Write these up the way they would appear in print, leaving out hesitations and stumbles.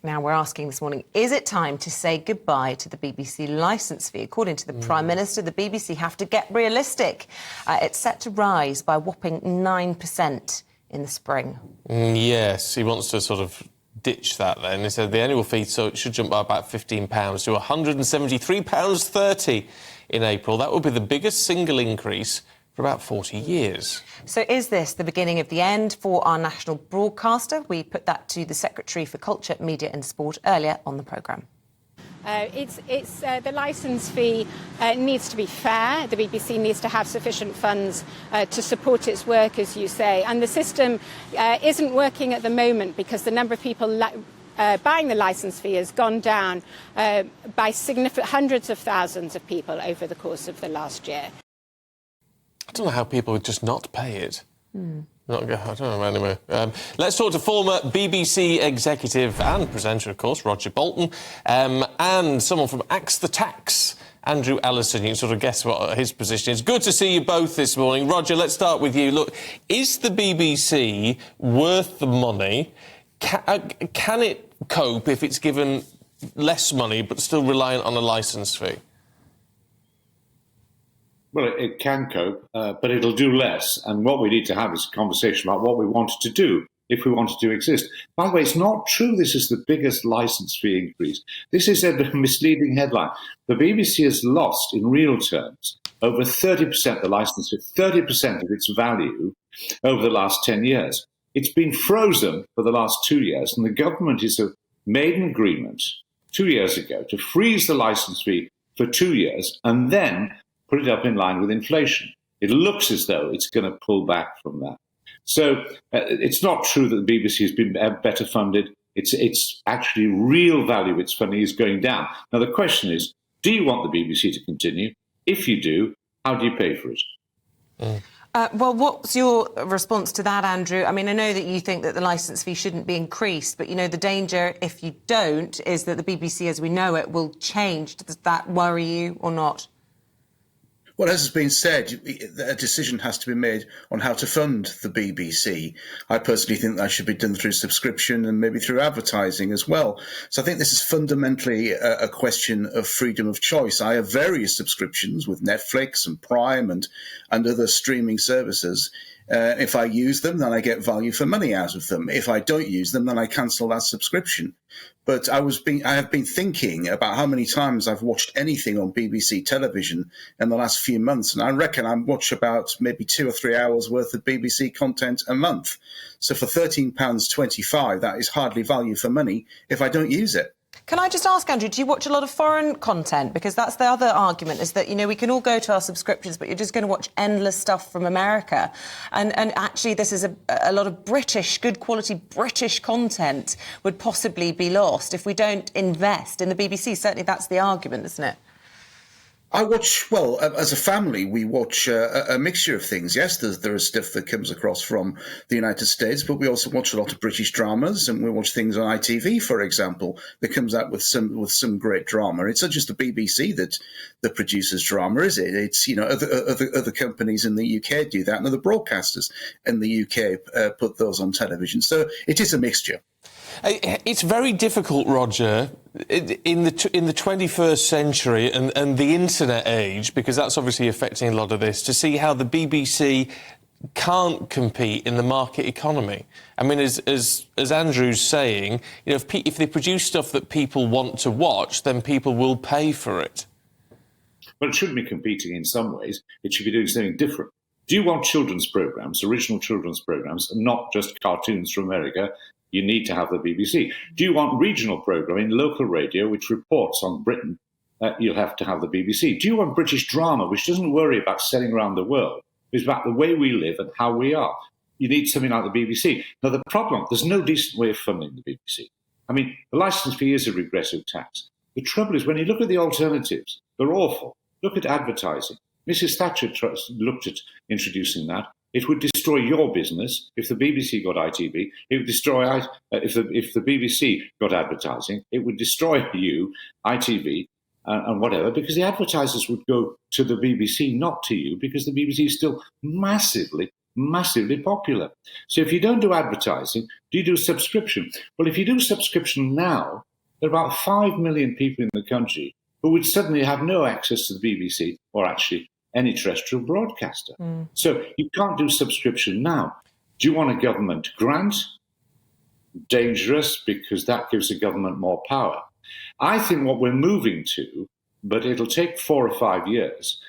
Now, we're asking this morning, is it time to say goodbye to the BBC licence fee? According to the Prime Minister, the BBC have to get realistic. It's set to rise by a whopping 9% in the spring. Yes, he wants to sort of ditch that then. He said the annual fee should jump by about £15 to £173.30 in April. That would be the biggest single increase for about 40 years. So is this the beginning of the end for our national broadcaster? We put that to the Secretary for Culture, Media and Sport earlier on the programme. The licence fee needs to be fair. The BBC needs to have sufficient funds to support its work, as you say. And the system isn't working at the moment because the number of people buying the licence fee has gone down by hundreds of thousands of people over the course of the last year. I don't know how people would just not pay it. I don't know, anyway. Let's talk to former BBC executive and presenter, of course, Roger Bolton, and someone from Axe the Tax, Andrew Allison. You can sort of guess what his position is. Good to see you both this morning. Roger, let's start with you. Look, is the BBC worth the money? Can it cope if it's given less money but still reliant on a licence fee? Well, it can cope, but it'll do less. And what we need to have is a conversation about what we wanted to do if we wanted to exist. By the way, it's not true this is the biggest licence fee increase. This is a misleading headline. The BBC has lost, in real terms, over 30% of the licence fee, 30% of its value over the last 10 years. It's been frozen for the last 2 years, and the government has made an agreement 2 years ago to freeze the licence fee for 2 years and then put it up in line with inflation. It looks as though it's going to pull back from that. So it's not true that the BBC has been better funded. It's actually real value its funding is going down. Now, the question is, do you want the BBC to continue? If you do, how do you pay for it? Well, what's your response to that, Andrew? I mean, I know that you think that the licence fee shouldn't be increased, but, you know, the danger, if you don't, is that the BBC as we know it will change. Does that worry you or not? Well, as has been said, a decision has to be made on how to fund the BBC. I personally think that should be done through subscription and maybe through advertising as well. So I think this is fundamentally a question of freedom of choice. I have various subscriptions with Netflix and Prime and other streaming services. If I use them, then I get value for money out of them. If I don't use them, then I cancel that subscription. But I have been thinking about how many times I've watched anything on BBC television in the last few months, and I reckon I watch about maybe 2 or 3 hours worth of BBC content a month. So for £13.25, that is hardly value for money if I don't use it. Can I just ask, Andrew, do you watch a lot of foreign content? Because that's the other argument, is that, you know, we can all go to our subscriptions, but you're just going to watch endless stuff from America. And actually, this is a lot of good quality British content would possibly be lost if we don't invest in the BBC. Certainly that's the argument, isn't it? I watch, well, as a family, we watch a mixture of things. Yes, there is stuff that comes across from the United States, but we also watch a lot of British dramas, and we watch things on ITV, for example, that comes out with some great drama. It's not just the BBC that produces drama, is it? It's, you know, other companies in the UK do that, and other broadcasters in the UK put those on television. So it is a mixture. It's very difficult, Roger, in the 21st century and the internet age, because that's obviously affecting a lot of this, to see how the BBC can't compete in the market economy. I mean, as Andrew's saying, you know, if they produce stuff that people want to watch, then people will pay for it. Well, it shouldn't be competing in some ways. It should be doing something different. Do you want children's programmes, original children's programmes, and not just cartoons from America? You need to have the BBC. Do you want regional programming, local radio, which reports on Britain? You'll have to have the BBC. Do you want British drama, which doesn't worry about selling around the world? It's about the way we live and how we are. You need something like the BBC. Now, the problem, there's no decent way of funding the BBC. I mean, the licence fee is a regressive tax. The trouble is, when you look at the alternatives, they're awful. Look at advertising. Mrs. Thatcher looked at introducing that. It would destroy your business if the BBC got ITV. It would destroy if the BBC got advertising. It would destroy you, ITV, and whatever, because the advertisers would go to the BBC, not to you, because the BBC is still massively massively popular. So if you don't do advertising, do you do subscription? Well, if you do subscription now, there are about 5 million people in the country who would suddenly have no access to the BBC or actually any terrestrial broadcaster. So you can't do subscription now. Do you want a government grant? Dangerous, because that gives the government more power. I think what we're moving to, but it'll take 4 or 5 years,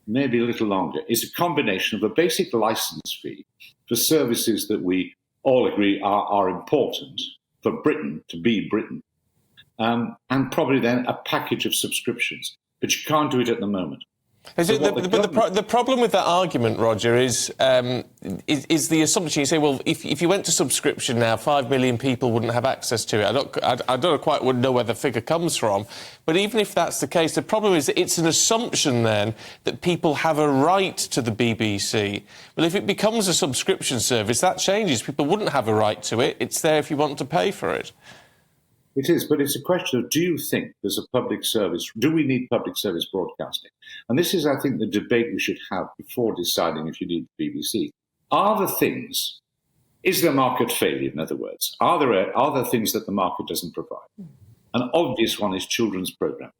maybe a little longer, is a combination of a basic license fee for services that we all agree are important for Britain to be Britain, and probably then a package of subscriptions. But you can't do it at the moment. The problem with that argument, Roger, is the assumption. You say, well, if you went to subscription now, 5 million people wouldn't have access to it. I don't quite know where the figure comes from. But even if that's the case, the problem is that it's an assumption then that people have a right to the BBC. Well, if it becomes a subscription service, that changes. People wouldn't have a right to it. It's there if you want to pay for it. It is, but it's a question of, do you think there's a public service? Do we need public service broadcasting? And this is, I think, the debate we should have before deciding if you need the BBC. Are there things, is there market failure, in other words? Are there things that the market doesn't provide? An obvious one is children's programming.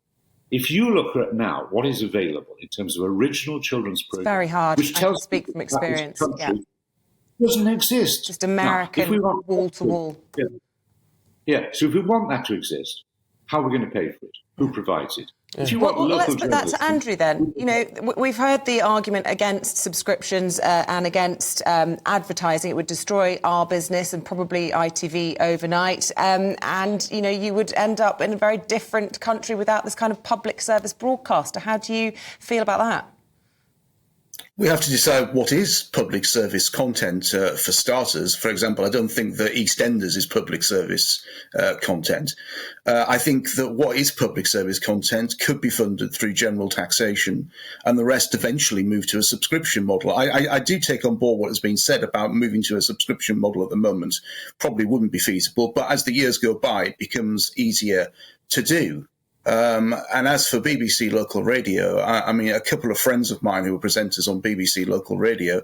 If you look at now what is available in terms of original children's programming, very hard. which I tells can speak from experience. Doesn't exist. Just American, wall to wall. Yeah, so if we want that to exist, how are we going to pay for it? Who provides it? If you want let's put that to Andrew then. You know, we've heard the argument against subscriptions and against advertising. It would destroy our business and probably ITV overnight. And, you know, you would end up in a very different country without this kind of public service broadcaster. How do you feel about that? We have to decide what is public service content for starters. For example, I don't think that EastEnders is public service content. I think that what is public service content could be funded through general taxation and the rest eventually move to a subscription model. I do take on board what has been said about moving to a subscription model at the moment. Probably wouldn't be feasible, but as the years go by, it becomes easier to do. And as for BBC Local Radio, I mean, a couple of friends of mine who were presenters on BBC Local Radio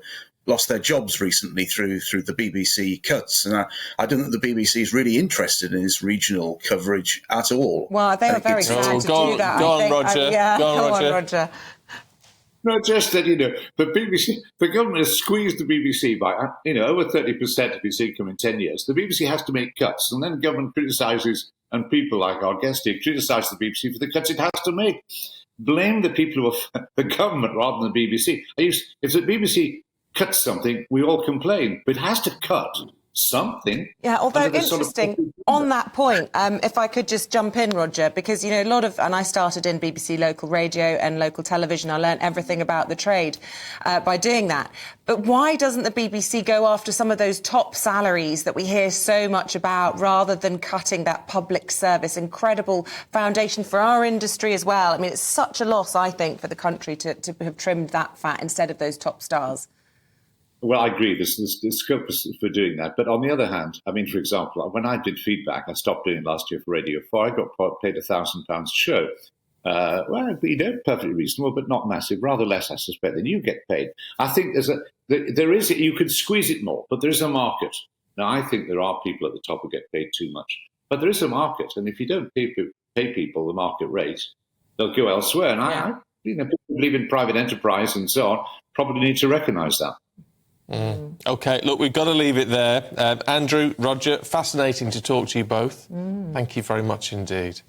lost their jobs recently through the BBC cuts. And I don't think the BBC is really interested in this regional coverage at all. Well, they were very sad to do that. Go on, Roger. Not just that, you know, the BBC, the government has squeezed the BBC by, you know, over 30% of its income in 10 years. The BBC has to make cuts, and then the government criticises, and people like our guest here criticise the BBC for the cuts it has to make. Blame the people of the government rather than the BBC. If the BBC cuts something, we all complain, but it has to cut something. Yeah, although interesting, on that point, if I could just jump in, Roger, because, you know, and I started in BBC Local Radio and local television. I learned everything about the trade by doing that. But why doesn't the BBC go after some of those top salaries that we hear so much about rather than cutting that public service? Incredible foundation for our industry as well. I mean, it's such a loss, I think, for the country to have trimmed that fat instead of those top stars. Well, I agree. There's scope for doing that. But on the other hand, I mean, for example, when I did feedback, I stopped doing it last year for Radio 4. I got paid £1,000 a show. Well, you know, perfectly reasonable, but not massive. Rather less, I suspect, than you get paid. I think you could squeeze it more, but there is a market. Now, I think there are people at the top who get paid too much. But there is a market. And if you don't pay people the market rate, they'll go elsewhere. And I people who believe in private enterprise and so on probably need to recognise that. OK, look, we've got to leave it there. Andrew, Roger, fascinating to talk to you both. Thank you very much indeed.